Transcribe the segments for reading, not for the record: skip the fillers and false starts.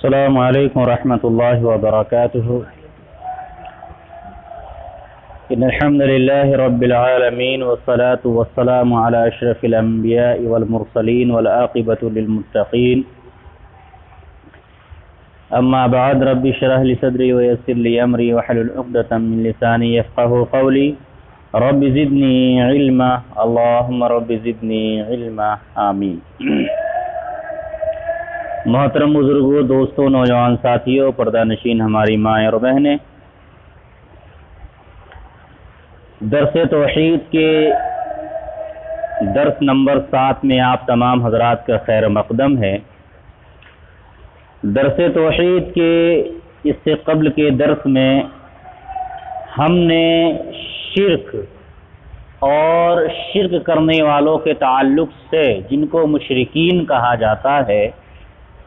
السلام علیکم ورحمۃ اللہ وبرکاتہ ان الحمد للہ رب العالمین والصلاة والسلام علی اشرف الانبیاء والمرسلین والعاقبۃ للمتقین اما بعد رب اشرح لی صدری ویسر لی امری واحلل عقدۃ من لسانی یفقهوا قولی رب زدنی علما اللہم رب زدنی علما آمین۔ محترم بزرگوں، دوستوں، نوجوان ساتھیوں، پردہ نشین ہماری مائیں اور بہنیں، درس توحید کے درس نمبر 7 میں آپ تمام حضرات کا خیر مقدم ہے۔ درس توحید کے اس سے قبل کے درس میں ہم نے شرک اور شرک کرنے والوں کے تعلق سے، جن کو مشرکین کہا جاتا ہے،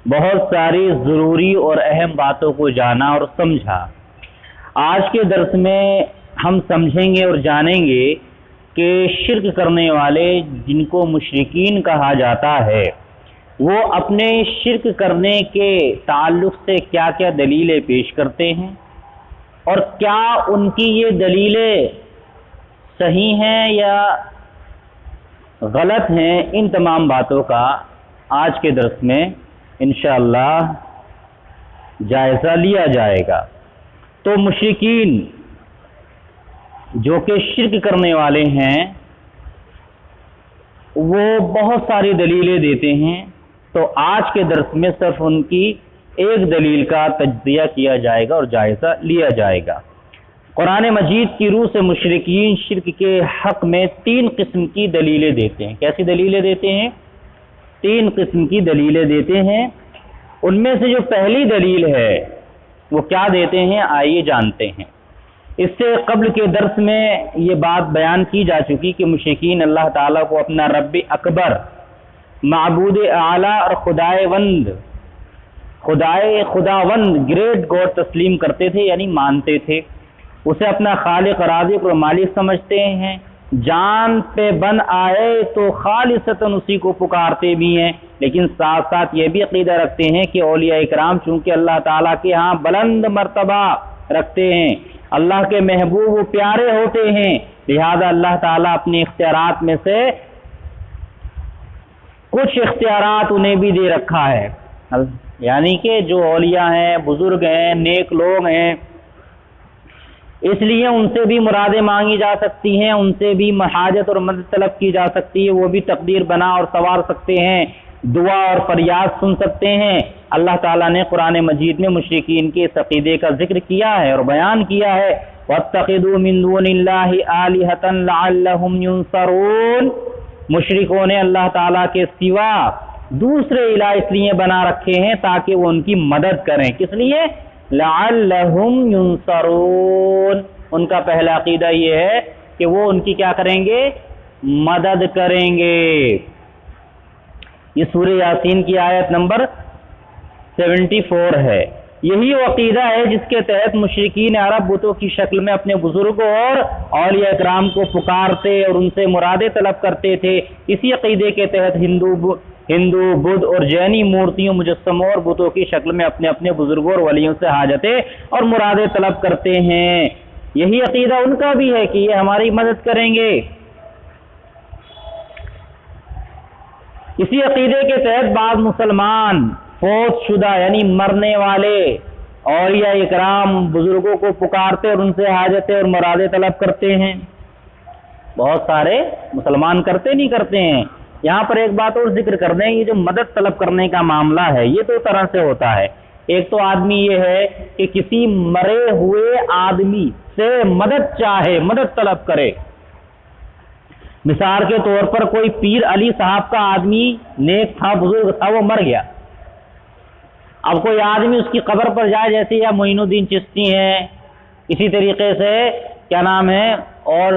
بہت ساری ضروری اور اہم باتوں کو جانا اور سمجھا۔ آج کے درس میں ہم سمجھیں گے اور جانیں گے کہ شرک کرنے والے، جن کو مشرکین کہا جاتا ہے، وہ اپنے شرک کرنے کے تعلق سے کیا کیا دلیلیں پیش کرتے ہیں اور کیا ان کی یہ دلیلیں صحیح ہیں یا غلط ہیں، ان تمام باتوں کا آج کے درس میں انشاءاللہ جائزہ لیا جائے گا۔ تو مشرکین جو کہ شرک کرنے والے ہیں، وہ بہت ساری دلیلیں دیتے ہیں، تو آج کے درس میں صرف ان کی ایک دلیل کا تجزیہ کیا جائے گا اور جائزہ لیا جائے گا۔ قرآن مجید کی روح سے مشرکین شرک کے حق میں 3 قسم کی دلیلیں دیتے ہیں۔ کیسی دلیلیں دیتے ہیں؟ 3 قسم کی دلیلیں دیتے ہیں۔ ان میں سے جو پہلی دلیل ہے وہ کیا دیتے ہیں، آئیے جانتے ہیں۔ اس سے قبل کے درس میں یہ بات بیان کی جا چکی کہ مشرکین اللہ تعالیٰ کو اپنا رب اکبر، معبود اعلیٰ اور خداوند گریٹ گاڈ تسلیم کرتے تھے، یعنی مانتے تھے۔ اسے اپنا خالق، رازق اور مالک سمجھتے ہیں۔ جان پہ بن آئے تو خالصتاً اسی کو پکارتے بھی ہیں، لیکن ساتھ ساتھ یہ بھی عقیدہ رکھتے ہیں کہ اولیاء اکرام چونکہ اللہ تعالیٰ کے ہاں بلند مرتبہ رکھتے ہیں، اللہ کے محبوب و پیارے ہوتے ہیں، لہذا اللہ تعالیٰ اپنے اختیارات میں سے کچھ اختیارات انہیں بھی دے رکھا ہے، یعنی کہ جو اولیاء ہیں، بزرگ ہیں، نیک لوگ ہیں، اس لیے ان سے بھی مرادیں مانگی جا سکتی ہیں، ان سے بھی حاجت اور مدد طلب کی جا سکتی ہے، وہ بھی تقدیر بنا اور سنوار سکتے ہیں، دعا اور فریاد سن سکتے ہیں۔ اللہ تعالیٰ نے قرآن مجید میں مشرکین کے اس عقیدے کا ذکر کیا ہے اور بیان کیا ہے، وَاتَّخِذُوا مِن دُونِ اللَّهِ آلِهَةً لَعَلَّهُمْ يُنصَرُونَ۔ مشرکوں نے اللہ تعالیٰ کے سوا دوسرے الہ اس لیے بنا رکھے ہیں تاکہ وہ ان کی مدد کریں۔ کس لیے؟ لعلہم ینصرون۔ ان کا پہلا عقیدہ یہ ہے کہ وہ ان کی کیا کریں گے؟ مدد کریں گے۔ یہ سورہ یاسین کی آیت نمبر 74 ہے۔ یہی وہ عقیدہ ہے جس کے تحت مشرکین عرب بتوں کی شکل میں اپنے بزرگوں اور اولیاء اکرام کو پکارتے اور ان سے مرادیں طلب کرتے تھے۔ اسی عقیدے کے تحت ہندو، بدھ اور جینی مورتیوں، مجسموں اور بتوں کی شکل میں اپنے اپنے بزرگوں اور ولیوں سے حاجتیں اور مرادیں طلب کرتے ہیں۔ یہی عقیدہ ان کا بھی ہے کہ یہ ہماری مدد کریں گے۔ اسی عقیدے کے تحت بعض مسلمان فوت شدہ یعنی مرنے والے اولیاء اکرام بزرگوں کو پکارتے اور ان سے حاجتیں اور مرادیں طلب کرتے ہیں۔ بہت سارے مسلمان کرتے نہیں کرتے ہیں۔ یہاں پر ایک بات اور ذکر کر دیں، یہ جو مدد طلب کرنے کا معاملہ ہے یہ 2 طرح سے ہوتا ہے۔ ایک تو آدمی یہ ہے کہ کسی مرے ہوئے آدمی سے مدد چاہے، مدد طلب کرے۔ مثال کے طور پر کوئی پیر علی صاحب کا آدمی نیک تھا، بزرگ تھا، وہ مر گیا۔ اب کوئی آدمی اس کی قبر پر جائے، جیسے یا معین الدین چشتی ہیں، اسی طریقے سے کیا نام ہے، اور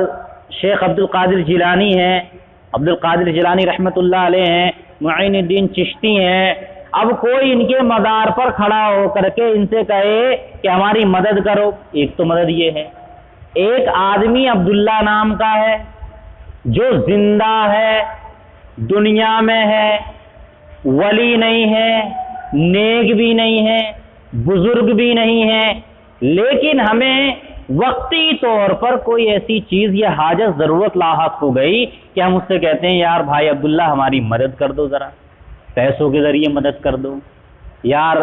شیخ عبد القادر جیلانی ہیں، عبد القادر جیلانی رحمۃ اللہ علیہ ہیں، معین الدین چشتی ہیں۔ اب کوئی ان کے مزار پر کھڑا ہو کر کے ان سے کہے کہ ہماری مدد کرو، ایک تو مدد یہ ہے۔ ایک آدمی عبداللہ نام کا ہے جو زندہ ہے، دنیا میں ہے، ولی نہیں ہے، نیک بھی نہیں ہیں، بزرگ بھی نہیں ہیں، لیکن ہمیں وقتی طور پر کوئی ایسی چیز یا حاجت ضرورت لاحق ہو گئی کہ ہم اس سے کہتے ہیں یار بھائی عبداللہ ہماری مدد کر دو، ذرا پیسوں کے ذریعے مدد کر دو، یار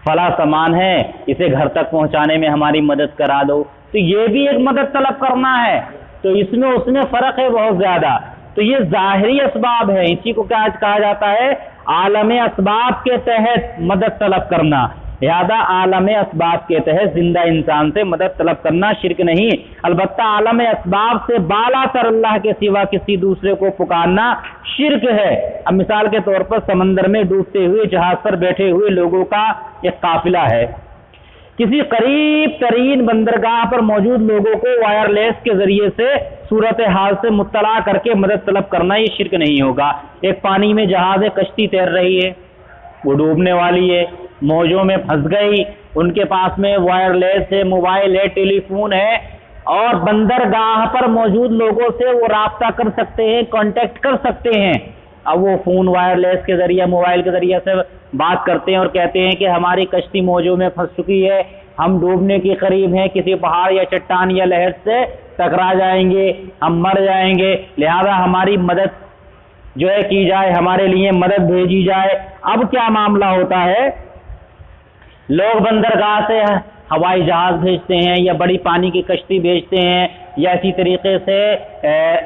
فلاں سامان ہے اسے گھر تک پہنچانے میں ہماری مدد کرا دو، تو یہ بھی ایک مدد طلب کرنا ہے۔ تو اس میں فرق ہے بہت زیادہ۔ تو یہ ظاہری اسباب ہے، اسی کو کیا کہا جاتا ہے؟ عالم اسباب کے تحت مدد طلب کرنا۔ لہذا عالم اسباب کے تحت زندہ انسان سے مدد طلب کرنا شرک نہیں، البتہ عالم اسباب سے بالا تر اللہ کے سوا کسی دوسرے کو پکارنا شرک ہے۔ اب مثال کے طور پر سمندر میں ڈوبتے ہوئے جہاز پر بیٹھے ہوئے لوگوں کا ایک قافلہ ہے، کسی قریب ترین بندرگاہ پر موجود لوگوں کو وائرلیس کے ذریعے سے صورتحال سے مطلع کر کے مدد طلب کرنا یہ شرک نہیں ہوگا۔ ایک پانی میں جہاز ہے، کشتی تیر رہی ہے، وہ ڈوبنے والی ہے، موجوں میں پھنس گئی، ان کے پاس میں وائرلیس ہے، موبائل ہے، ٹیلی فون ہے، اور بندرگاہ پر موجود لوگوں سے وہ رابطہ کر سکتے ہیں، کانٹیکٹ کر سکتے ہیں۔ اب وہ فون وائرلیس کے ذریعے، موبائل کے ذریعے سے بات کرتے ہیں اور کہتے ہیں کہ ہماری کشتی موجوں میں پھنس چکی ہے، ہم ڈوبنے کے قریب ہیں، کسی پہاڑ یا چٹان یا لہر سے ٹکرا جائیں گے، ہم مر جائیں گے، لہذا ہماری مدد جو ہے کی جائے، ہمارے لیے مدد بھیجی جائے۔ اب کیا معاملہ ہوتا ہے؟ لوگ بندرگاہ سے ہوائی جہاز بھیجتے ہیں یا بڑی پانی کی کشتی بھیجتے ہیں یا اسی طریقے سے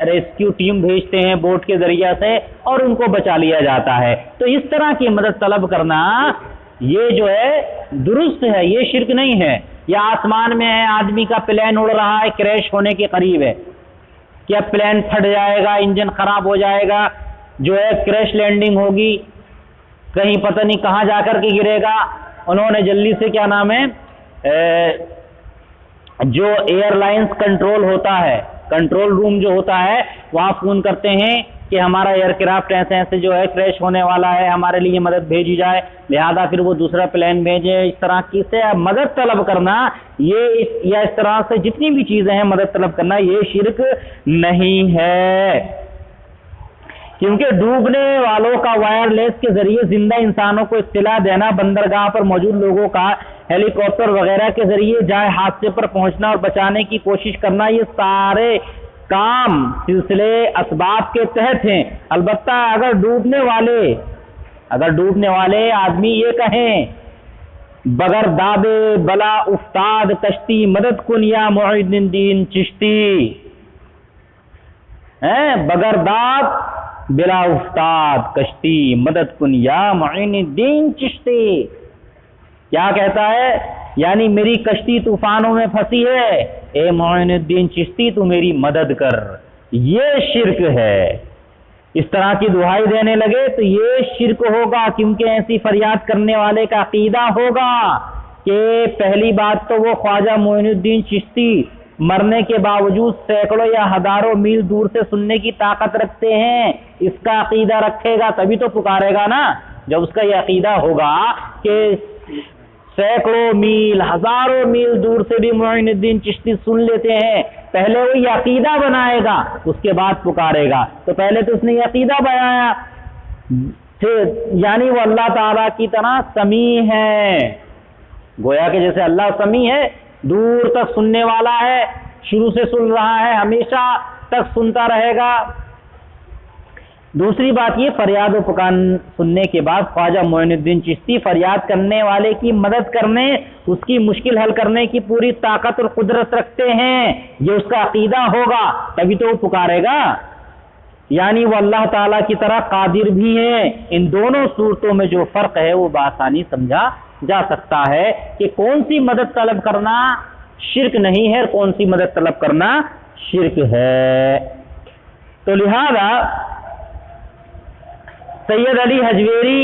ریسکیو ٹیم بھیجتے ہیں بوٹ کے ذریعے سے، اور ان کو بچا لیا جاتا ہے۔ تو اس طرح کی مدد طلب کرنا یہ جو ہے درست ہے، یہ شرک نہیں ہے۔ یا آسمان میں ہے، آدمی کا پلین اڑ رہا ہے، کریش ہونے کے قریب ہے، کیا پلین پھٹ جائے گا، انجن خراب ہو جائے گا، جو ہے کریش لینڈنگ ہوگی، کہیں پتہ نہیں کہاں جا کر کے گرے گا، انہوں نے جلدی سے کیا نام ہے جو ایئر لائنز کنٹرول ہوتا ہے، کنٹرول روم جو ہوتا ہے، وہاں فون کرتے ہیں کہ ہمارا ایئر کرافٹ ایسے ایسے جو ہے کریش ہونے والا ہے، ہمارے لیے مدد بھیجی جائے، لہذا پھر وہ دوسرا پلین بھیجے۔ اس طرح کی سے مدد طلب کرنا یا اس طرح سے جتنی بھی چیزیں ہیں مدد طلب کرنا، یہ شرک نہیں ہے، کیونکہ ڈوبنے والوں کا وائرلیس کے ذریعے زندہ انسانوں کو اطلاع دینا، بندرگاہ پر موجود لوگوں کا ہیلی کاپٹر وغیرہ کے ذریعے جائے حادثے پر پہنچنا اور بچانے کی کوشش کرنا، یہ سارے کام سلسلے اسباب کے تحت ہیں۔ البتہ اگر ڈوبنے والے آدمی یہ کہیں بغیر دابے بلا افتاد کشتی مدد کن یا معین الدین چشتی، بغیر داب بلا افتاد کشتی مدد کن یا معین الدین چشتی، کیا کہتا ہے؟ یعنی میری کشتی طوفانوں میں پھنسی ہے، اے معین الدین چشتی تو میری مدد کر۔ یہ شرک ہے۔ اس طرح کی دعائی دینے لگے تو یہ شرک ہوگا، کیونکہ ایسی فریاد کرنے والے کا عقیدہ ہوگا کہ پہلی بات تو وہ خواجہ معین الدین چشتی مرنے کے باوجود سینکڑوں یا ہزاروں میل دور سے سننے کی طاقت رکھتے ہیں، اس کا عقیدہ رکھے گا تبھی تو پکارے گا نا۔ جب اس کا یہ عقیدہ ہوگا کہ سینکڑوں میل ہزاروں میل دور سے بھی معین الدین چشتی سن لیتے ہیں، پہلے وہ یہ عقیدہ بنائے گا اس کے بعد پکارے گا۔ تو پہلے تو اس نے یہ عقیدہ بنایا، یعنی وہ اللہ تعالیٰ کی طرح سمیع ہے، گویا کہ جیسے اللہ سمیع ہے، دور تک سننے والا ہے، شروع سے سن رہا ہے، ہمیشہ تک سنتا رہے گا۔ دوسری بات یہ، فریاد و پکار سننے کے بعد خواجہ معین الدین چشتی فریاد کرنے والے کی مدد کرنے، اس کی مشکل حل کرنے کی پوری طاقت اور قدرت رکھتے ہیں، یہ اس کا عقیدہ ہوگا تبھی تو وہ پکارے گا، یعنی وہ اللہ تعالیٰ کی طرح قادر بھی ہیں۔ ان دونوں صورتوں میں جو فرق ہے وہ بآسانی سمجھا جا سکتا ہے کہ کون سی مدد طلب کرنا شرک نہیں ہے اور کون سی مدد طلب کرنا شرک ہے۔ تو لہذا سید علی حجویری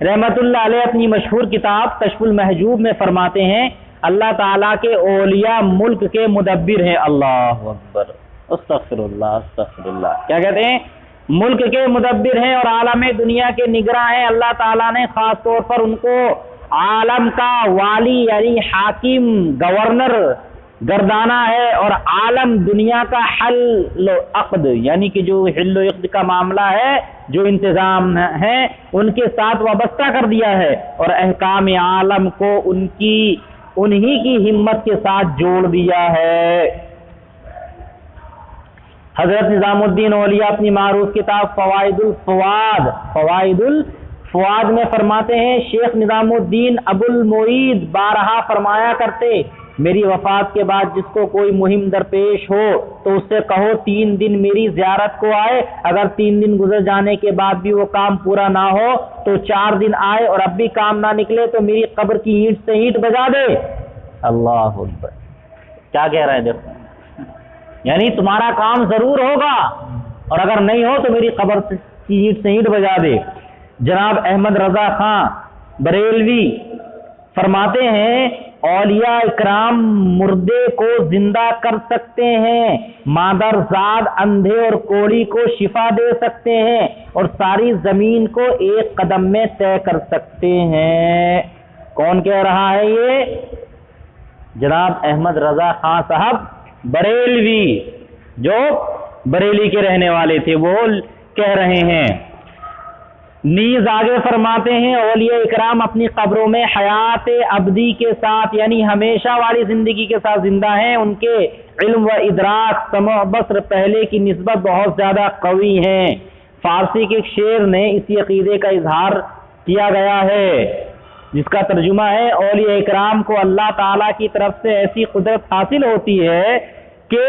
رحمت اللہ علیہ اپنی مشہور کتاب کشف المحجوب میں فرماتے ہیں اللہ تعالیٰ کے اولیاء ملک کے مدبر ہیں۔ اللہ اکبر، استغفر اللہ استغفر اللہ۔ کیا کہتے ہیں؟ ملک کے مدبر ہیں اور عالم دنیا کے نگراں ہیں۔ اللہ تعالیٰ نے خاص طور پر ان کو عالم کا والی یعنی حاکم، گورنر گردانہ ہے، اور عالم دنیا کا حل و عقد یعنی کہ جو حل و عقد کا معاملہ ہے، جو انتظام ہے، ان کے ساتھ وابستہ کر دیا ہے، اور احکام عالم کو انہی کی ہمت کے ساتھ جوڑ دیا ہے۔ حضرت نظام الدین اولیاء اپنی معروف کتاب فوائد الفواد میں فرماتے ہیں، شیخ نظام الدین ابو المعید بارہا فرمایا کرتے، میری وفات کے بعد جس کو کوئی مہم درپیش ہو تو اس سے کہو 3 دن میری زیارت کو آئے، اگر 3 دن گزر جانے کے بعد بھی وہ کام پورا نہ ہو تو 4 دن آئے، اور اب بھی کام نہ نکلے تو میری قبر کی اینٹ سے اینٹ بجا دے۔ اللہ اکبر، کیا کہہ رہے ہیں دیکھو، یعنی تمہارا کام ضرور ہوگا، اور اگر نہیں ہو تو میری قبر کی اینٹ سے اینٹ بجا دے۔ جناب احمد رضا خان بریلوی فرماتے ہیں، اولیاء اکرام مردے کو زندہ کر سکتے ہیں، مادر زاد اندھے اور کوڑی کو شفا دے سکتے ہیں، اور ساری زمین کو ایک قدم میں طے کر سکتے ہیں۔ کون کہہ رہا ہے یہ؟ جناب احمد رضا خان صاحب بریلوی، جو بریلی کے رہنے والے تھے، وہ کہہ رہے ہیں۔ نیز آگے فرماتے ہیں، اولیاء اکرام اپنی قبروں میں حیات ابدی کے ساتھ یعنی ہمیشہ والی زندگی کے ساتھ زندہ ہیں، ان کے علم و ادراک سمع و بصر پہلے کی نسبت بہت زیادہ قوی ہیں۔ فارسی کے ایک شعر نے اسی عقیدے کا اظہار کیا گیا ہے، جس کا ترجمہ ہے، اولیاء اکرام کو اللہ تعالیٰ کی طرف سے ایسی قدرت حاصل ہوتی ہے کہ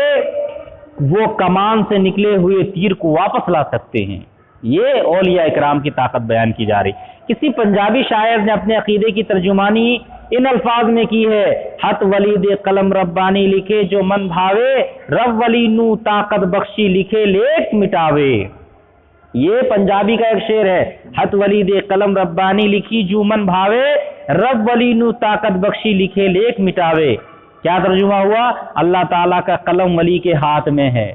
وہ کمان سے نکلے ہوئے تیر کو واپس لا سکتے ہیں۔ یہ اولیاء اکرام کی طاقت بیان کی جا رہی۔ کسی پنجابی شاعر نے اپنے عقیدے کی ترجمانی ان الفاظ میں کی ہے، ہت ولی دے قلم ربانی لکھے جو من بھاوے، رب ولی نو طاقت بخشی لکھے لیک مٹاوے۔ یہ پنجابی کا ایک شعر ہے، ہت ولی دے قلم ربانی لکھی جو من بھاوے، رب ولی نو طاقت بخشی لکھے لیک مٹاوے۔ کیا ترجمہ ہوا؟ اللہ تعالیٰ کا قلم ولی کے ہاتھ میں ہے۔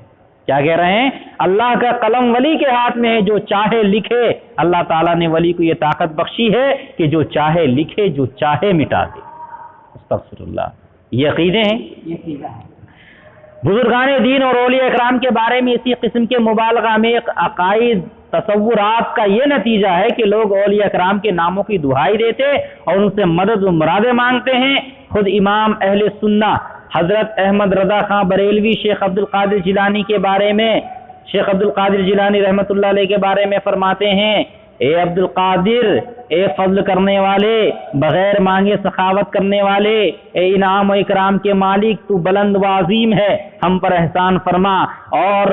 کیا کہہ رہے ہیں؟ اللہ کا قلم ولی کے ہاتھ میں ہے، جو چاہے لکھے۔ اللہ تعالیٰ نے ولی کو یہ طاقت بخشی ہے کہ جو چاہے لکھے، جو چاہے مٹا دے۔ استغفر اللہ، یہ عقیدے ہیں۔ بزرگان دین اور اولیاء اکرام کے بارے میں اسی قسم کے مبالغہ میں عقائد تصورات کا یہ نتیجہ ہے کہ لوگ اولیاء اکرام کے ناموں کی دہائی دیتے اور ان سے مدد و مرادیں مانگتے ہیں۔ خود امام اہل سنہ حضرت احمد رضا خان بریلوی شیخ عبد القادر جیلانی کے بارے میں، شیخ عبد القادر جیلانی رحمۃ اللہ علیہ کے بارے میں فرماتے ہیں، اے عبد القادر، اے فضل کرنے والے، بغیر مانگے سخاوت کرنے والے، اے انعام و اکرام کے مالک، تو بلند و عظیم ہے، ہم پر احسان فرما اور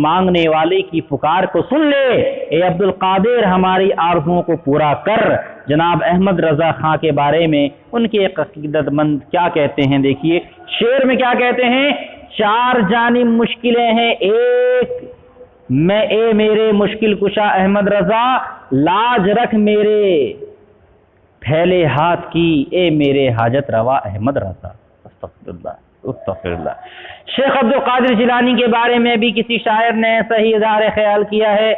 مانگنے والے کی پکار کو سن لے۔ اے عبد القادر، ہماری آرزوؤں کو پورا کر۔ جناب احمد رضا خان کے بارے میں ان کے ایک عقیدت مند کیا کہتے ہیں، دیکھیے شعر میں کیا کہتے ہیں، 4 جانب مشکلیں ہیں ایک میں، اے میرے مشکل کشا احمد رضا، لاج رکھ میرے پھیلے ہاتھ کی، اے میرے حاجت روا احمد رضا۔ استغفر اللہ، استغفر اللہ۔ شیخ عبد القادر جیلانی کے بارے میں بھی کسی شاعر نے صحیح اظہار خیال کیا ہے،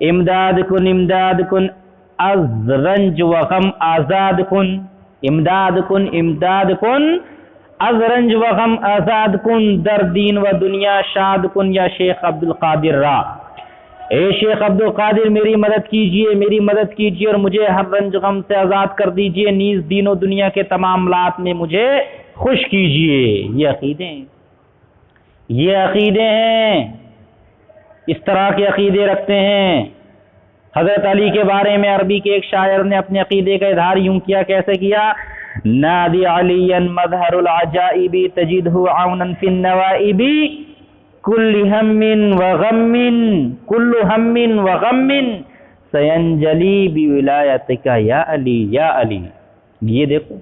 امداد کن از رنج و غم آزاد کن، امداد کن از رنج و غم آزاد کن، در دین و دنیا شاد کن یا شیخ عبد القادر را۔ اے شیخ عبد القادر، میری مدد کیجیے اور مجھے ہر رنج غم سے آزاد کر دیجیے، نیز دین و دنیا کے تمام معاملات میں مجھے خوش کیجیے۔ یہ عقیدے ہیں، اس طرح کے عقیدے رکھتے ہیں۔ حضرت علی کے بارے میں عربی کے ایک شاعر نے اپنے عقیدے کا اظہار یوں کیا، کیسے کیا، نادی علی مظہر العجائب تجدہ عونا فی النوائب، کل ہم و غم سینجلی بولایتک یا علی یا علی۔ یہ دیکھو،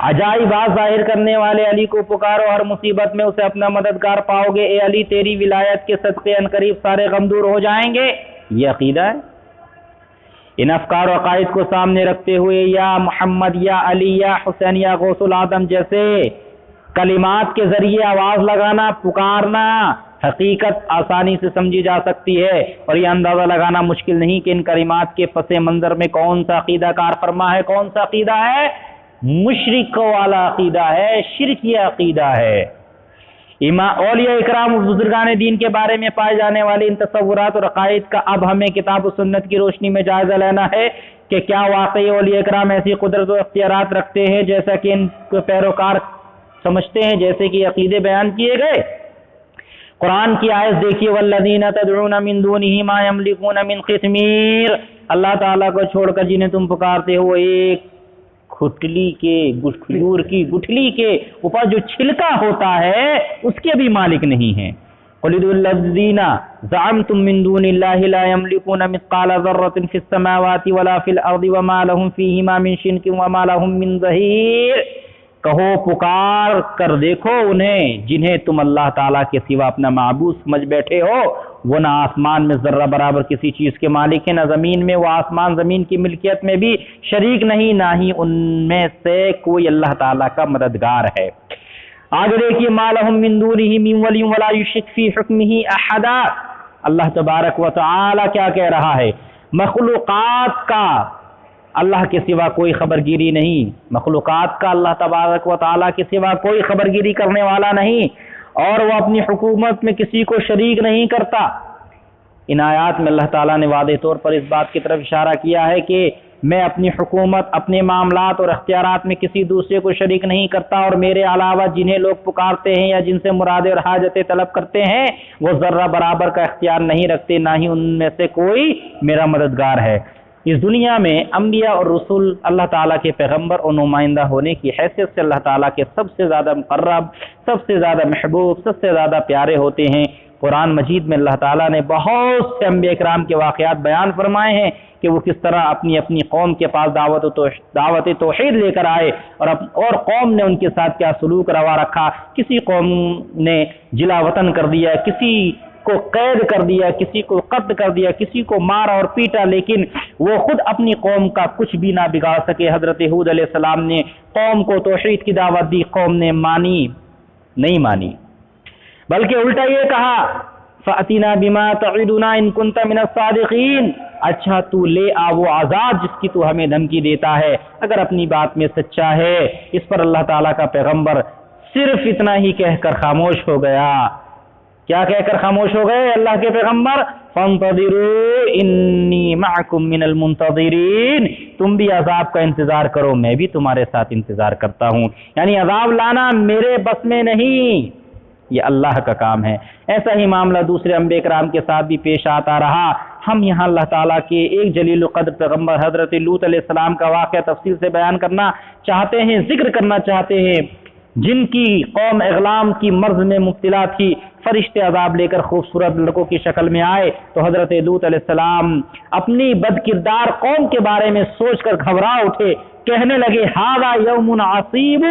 عجائبات ظاہر کرنے والے علی کو پکارو، ہر مصیبت میں اسے اپنا مددگار پاؤ گے، اے علی تیری ولایت کے صدقے عنقریب سارے غم دور ہو جائیں گے۔ یہ عقیدہ ہے۔ ان افکار و عقائد کو سامنے رکھتے ہوئے یا محمد یا علی یا حسین یا غوث العظم جیسے کلمات کے ذریعے آواز لگانا، پکارنا حقیقت آسانی سے سمجھی جا سکتی ہے، اور یہ اندازہ لگانا مشکل نہیں کہ ان کلمات کے پس منظر میں کون سا عقیدہ کار فرما ہے، کون سا عقیدہ ہے، مشرک والا عقیدہ ہے، شرکی عقیدہ ہے۔ اولیاء اکرام و بزرگان دین کے بارے میں پائے جانے والے ان تصورات اور عقائد کا اب ہمیں کتاب و سنت کی روشنی میں جائزہ لینا ہے کہ کیا واقعی اولیاء اکرام ایسی قدرت و اختیارات رکھتے ہیں جیسا کہ ان کے پیروکار سمجھتے ہیں، جیسے کہ عقیدے بیان کیے گئے۔ قرآن کی آیت دیکھیے، والذین تدعون من دونہ ما یملکون من قطمیر، اللہ تعالیٰ کو چھوڑ کر جنہیں تم پکارتے ہو ایک کھٹلی کے کھجور کی گٹھلی کے اوپر جو چھلکا ہوتا ہے اس کے بھی مالک نہیں ہیں۔ قل ادعوا الذین زعمتم من دون اللہ لا یملکون مثقال ذرۃ فی السماوات ولا فی الارض وما لهم فیہما من شرک وما لهم من ظہیر، کہو پکار کر دیکھو انہیں جنہیں تم اللہ تعالیٰ کے سوا اپنا معبود سمجھ بیٹھے ہو، وہ نہ آسمان میں ذرہ برابر کسی چیز کے مالک ہیں، نہ زمین میں، وہ آسمان زمین کی ملکیت میں بھی شریک نہیں، نہ ہی ان میں سے کوئی اللہ تعالیٰ کا مددگار ہے۔ آگے دیکھیے، ما لهم من دونہ من ولی ولا یشرک فی حکمہ احدا، اللہ تبارک و تعالیٰ کیا کہہ رہا ہے؟ مخلوقات کا اللہ کے سوا کوئی خبرگیری نہیں، مخلوقات کا اللہ تبارک و تعالیٰ کے سوا کوئی خبرگیری کرنے والا نہیں، اور وہ اپنی حکومت میں کسی کو شریک نہیں کرتا۔ ان آیات میں اللہ تعالیٰ نے واضح طور پر اس بات کی طرف اشارہ کیا ہے کہ میں اپنی حکومت، اپنے معاملات اور اختیارات میں کسی دوسرے کو شریک نہیں کرتا، اور میرے علاوہ جنہیں لوگ پکارتے ہیں یا جن سے مرادیں اور حاجتیں طلب کرتے ہیں وہ ذرہ برابر کا اختیار نہیں رکھتے، نہ ہی ان میں سے کوئی میرا مددگار ہے۔ اس دنیا میں انبیاء اور رسول اللہ تعالیٰ کے پیغمبر اور نمائندہ ہونے کی حیثیت سے اللہ تعالیٰ کے سب سے زیادہ مقرب، سب سے زیادہ محبوب، سب سے زیادہ پیارے ہوتے ہیں۔ قرآن مجید میں اللہ تعالیٰ نے بہت سے انبیاء اکرام کے واقعات بیان فرمائے ہیں کہ وہ کس طرح اپنی اپنی قوم کے پاس دعوت توحید لے کر آئے، اور قوم نے ان کے ساتھ کیا سلوک روا رکھا۔ کسی قوم نے جلا وطن کر دیا، کسی کو قید کر دیا، کسی کو قتل کر دیا، کسی کو مارا اور پیٹا، لیکن وہ خود اپنی قوم کا کچھ بھی نہ بگاڑ سکے۔ حضرت ہود علیہ السلام نے قوم کو توحید کی دعوت دی، قوم نے نہیں مانی، بلکہ الٹا یہ کہا فَأْتِنَا بِمَا تَعِدُنَا إِن كُنتَ مِنَ الصَّادِقِينَ، اچھا تو لے آ وہ عذاب جس کی تو ہمیں دھمکی دیتا ہے اگر اپنی بات میں سچا ہے۔ اس پر اللہ تعالیٰ کا پیغمبر صرف اتنا ہی کہہ کر خاموش ہو گیا۔ کیا کہہ کر خاموش ہو گئے اللہ کے پیغمبر؟ فَانْتَظِرُوا إِنِّي مَعَكُمْ مِنَ الْمُنْتَظِرِينَ، تم بھی عذاب کا انتظار کرو، میں بھی تمہارے ساتھ انتظار کرتا ہوں۔ یعنی عذاب لانا میرے بس میں نہیں، یہ اللہ کا کام ہے۔ ایسا ہی معاملہ دوسرے انبیاء کرام کے ساتھ بھی پیش آتا رہا۔ ہم یہاں اللہ تعالیٰ کے ایک جلیل القدر پیغمبر حضرت لوط علیہ السلام کا واقعہ تفصیل سے بیان کرنا چاہتے ہیں، ذکر کرنا چاہتے ہیں، جن کی قوم اغلام کی مرض میں مبتلا تھی۔ فرشتے عذاب لے کر خوبصورت لڑکوں کی شکل میں آئے تو حضرت لوط علیہ السلام اپنی بد کردار قوم کے بارے میں سوچ کر گھبرا اٹھے، کہنے لگے ھذا یوم عصیب،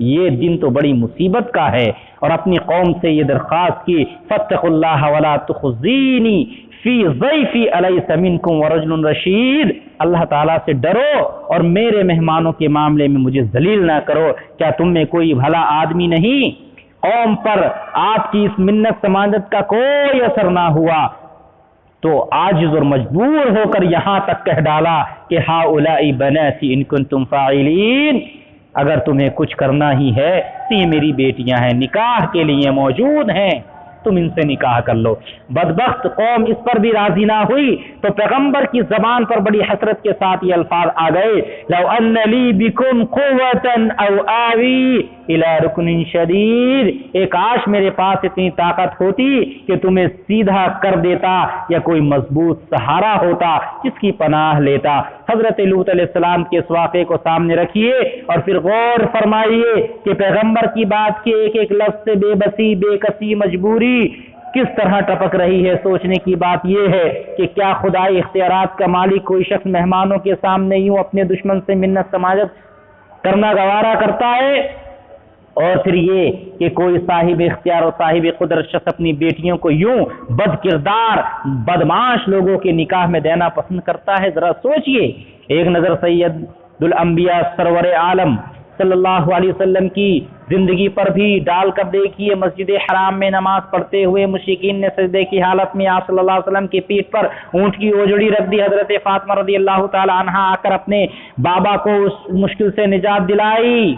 یہ دن تو بڑی مصیبت کا ہے، اور اپنی قوم سے یہ درخواست کی فاتقوا اللہ ولا تخزینی فی ضیفی الیس منکم ورجل رشید، اللہ تعالیٰ سے ڈرو اور میرے مہمانوں کے معاملے میں مجھے ذلیل نہ کرو، کیا تم میں کوئی بھلا آدمی نہیں؟ قوم پر آپ کی اس منت سماجت کا کوئی اثر نہ ہوا تو عاجز اور مجبور ہو کر یہاں تک کہہ ڈالا کہ ہؤلاء بناتی ان کنتم فاعلین، اگر تمہیں کچھ کرنا ہی ہے تو یہ میری بیٹیاں ہیں، نکاح کے لیے موجود ہیں، تم ان سے نکاح کر لو۔ بدبخت قوم اس پر بھی راضی نہ ہوئی تو پیغمبر کی زبان پر بڑی حسرت کے ساتھ یہ الفاظ آ گئے، لو ان لی بکم قوتا او آوی الی رکن شدید، ایک کاش میرے پاس اتنی طاقت ہوتی کہ تمہیں سیدھا کر دیتا یا کوئی مضبوط سہارا ہوتا جس کی پناہ لیتا۔ حضرت لوط علیہ السلام کے اس واقعے کو سامنے رکھیے اور پھر غور فرمائیے کہ پیغمبر کی بات کے ایک ایک لفظ سے بے بسی، بے کسی، مجبوری کس طرح ٹپک رہی ہے۔ سوچنے کی بات یہ ہے کہ کیا خدائی اختیارات کا مالک کوئی شخص مہمانوں کے سامنے یوں اپنے دشمن سے منت سماجت کرنا گوارا کرتا ہے؟ اور پھر یہ کہ کوئی صاحب اختیار اور صاحب قدرت شخص اپنی بیٹیوں کو یوں بد کردار بدمعاش لوگوں کے نکاح میں دینا پسند کرتا ہے؟ ذرا سوچئے۔ ایک نظر سید الانبیاء سرور عالم صلی اللہ علیہ وسلم کی زندگی پر بھی ڈال کر دیکھیے۔ مسجد حرام میں نماز پڑھتے ہوئے مشرکین نے سجدے کی حالت میں آپ صلی اللہ علیہ وسلم کی پیٹھ پر اونٹ کی اوجڑی رکھ دی۔ حضرت فاطمہ رضی اللہ تعالی عنہا آ کر اپنے بابا کو اس مشکل سے نجات دلائی۔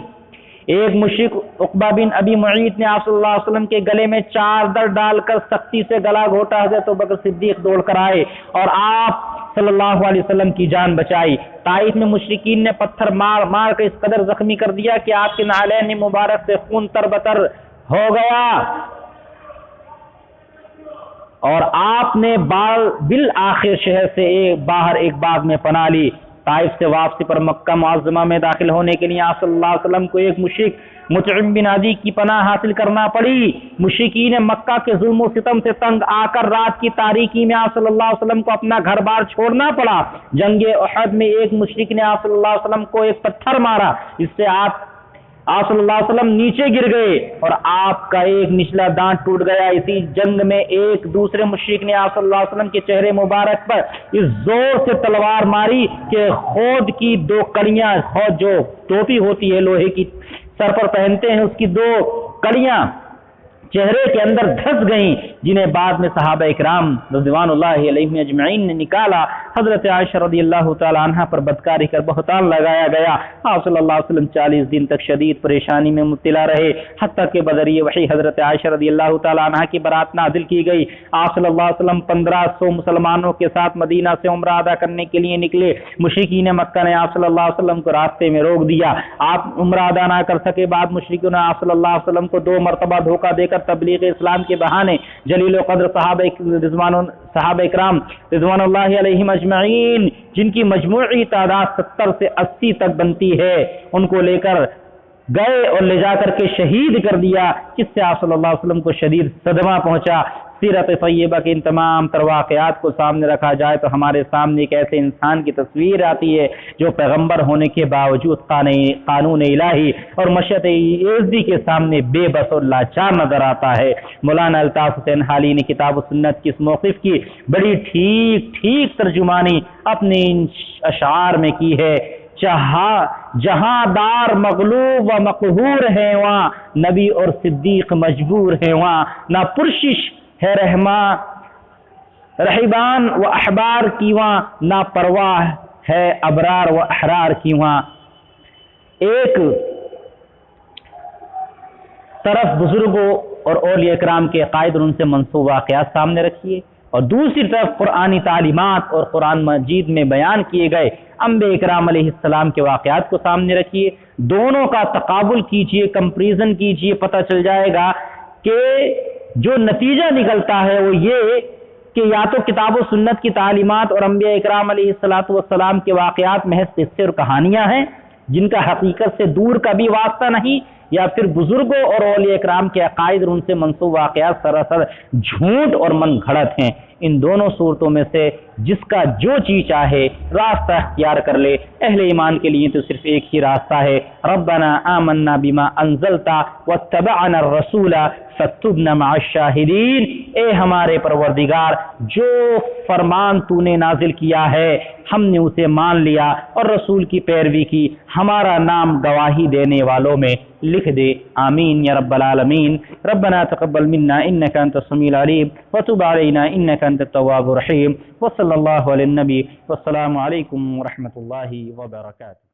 ایک مشرک عقبہ بن ابی معیط نے آپ صلی اللہ علیہ وسلم کے گلے میں چادر ڈال کر سختی سے گلا گھونٹا، حضرت ابوبکر صدیق دوڑ کر آئے اور آپ صلی اللہ علیہ وسلم کی جان بچائی۔ طائف میں مشرکین نے پتھر مار مار کر اس قدر زخمی کر دیا کہ آپ کے نعلین مبارک سے خون تربتر ہو گیا، اور آپ نے بالآخر شہر سے باہر ایک باغ میں پناہ لی۔ طائف سے واپسی پر مکہ معظمہ میں داخل ہونے کے لیے آپ صلی اللہ علیہ وسلم کو ایک مشرک مطعم بن عدی کی پناہ حاصل کرنا پڑی۔ مشرکین مکہ کے ظلم و ستم سے تنگ آ کر رات کی تاریکی میں آپ صلی اللہ علیہ وسلم کو اپنا گھر بار چھوڑنا پڑا۔ جنگ احد میں ایک مشرک نے آپ صلی اللہ علیہ وسلم کو ایک پتھر مارا، اس سے آپ صلی اللہ علیہ وسلم نیچے گر گئے اور آپ کا ایک نچلا دانت ٹوٹ گیا۔ اسی جنگ میں ایک دوسرے مشرک نے آپ صلی اللہ علیہ وسلم کے چہرے مبارک پر اس زور سے تلوار ماری کہ خود کی دو کڑیاں، خود جو ٹوپی ہوتی ہے لوہے کی سر پر پہنتے ہیں، اس کی دو کڑیاں چہرے کے اندر دھس گئیں، جنہیں بعد میں صحابہ اکرام رضوان اللہ علیہم اجمعین نے نکالا۔ حضرت عائشہ رضی اللہ تعالی عنہ پر بدکاری کر بہتان لگایا گیا۔ آپ صلی اللہ علیہ وسلم 40 دن تک شدید پریشانی میں مبتلا رہے، حتیٰ کہ بذریعہ وحی حضرت عائشہ رضی اللہ تعالی عنہ کی برات نازل کی گئی۔ آپ صلی اللہ علیہ وسلم 1500 مسلمانوں کے ساتھ مدینہ سے عمرہ ادا کرنے کے لیے نکلے۔ مشرکین مکہ نے آپ صلی اللہ علیہ وسلم کو راستے میں روک دیا۔ آپ عمرہ ادا نہ کر سکے۔ بعد مشرکوں نے آپ صلی اللہ علیہ وسلم کو 2 مرتبہ دھوکہ دے کر تبلیغ اسلام کے بہانے جلیل و قدر صحابہ اکرام رضوان اللہ علیہم اجمعین، جن کی مجموعی تعداد 70 سے 80 تک بنتی ہے، ان کو لے کر گئے اور لے جا کر کے شہید کر دیا، جس سے آپ صلی اللہ علیہ وسلم کو شدید صدمہ پہنچا۔ سیرت طیبہ کے ان تمام تر واقعات کو سامنے رکھا جائے تو ہمارے سامنے ایک ایسے انسان کی تصویر آتی ہے جو پیغمبر ہونے کے باوجود قانون الہی اور مشیت یزدی کے سامنے بے بس اور لاچار نظر آتا ہے۔ مولانا الطاف حسین حالی نے کتاب و سنت کی اس موقف کی بڑی ٹھیک ترجمانی اپنے ان اشعار میں کی ہے۔ جہاں دار مغلوب و مقہور ہیں، وہاں نبی اور صدیق مجبور ہیں، وہاں نہ پرشش ہے رہبان و احبار کی، وہاں نہ پرواہ ہے ابرار و احرار کی۔ وہاں ایک طرف بزرگوں اور اولیاء کرام کے عقائد اور ان سے منسوب واقعات سامنے رکھیے، اور دوسری طرف قرآنی تعلیمات اور قرآن مجید میں بیان کیے گئے انبیاء کرام علیہ السلام کے واقعات کو سامنے رکھیے۔ دونوں کا تقابل کیجئے، کمپریزن کیجئے، پتہ چل جائے گا کہ جو نتیجہ نکلتا ہے وہ یہ کہ یا تو کتاب و سنت کی تعلیمات اور انبیاء اکرام علیہ السلام کے واقعات محض قصے اور کہانیاں ہیں جن کا حقیقت سے دور کا بھی واسطہ نہیں، یا پھر بزرگوں اور اولیاء اکرام کے عقائد اور ان سے منسوب واقعات سراسر جھوٹ اور من گھڑت ہیں۔ ان دونوں صورتوں میں سے جس کا جو چیز چاہے راستہ اختیار کر لے۔ اہل ایمان کے لیے تو صرف ایک ہی راستہ ہے، ربنا آمنا بما انزلتا واتبعنا الرسول فاکتبنا مع الشاہدین۔ اے ہمارے پروردگار، جو فرمان تو نے نازل کیا ہے ہم نے اسے مان لیا اور رسول کی پیروی کی، ہمارا نام گواہی دینے والوں میں لکھ دے، آمین یا رب العالمین۔ ربنا تقبل منا انک انت السمیع العلیم وتب علینا انک انت التواب الرحیم، وصلی اللہ علی النبی، والسلام علیکم ورحمۃ اللہ وبرکاتہ۔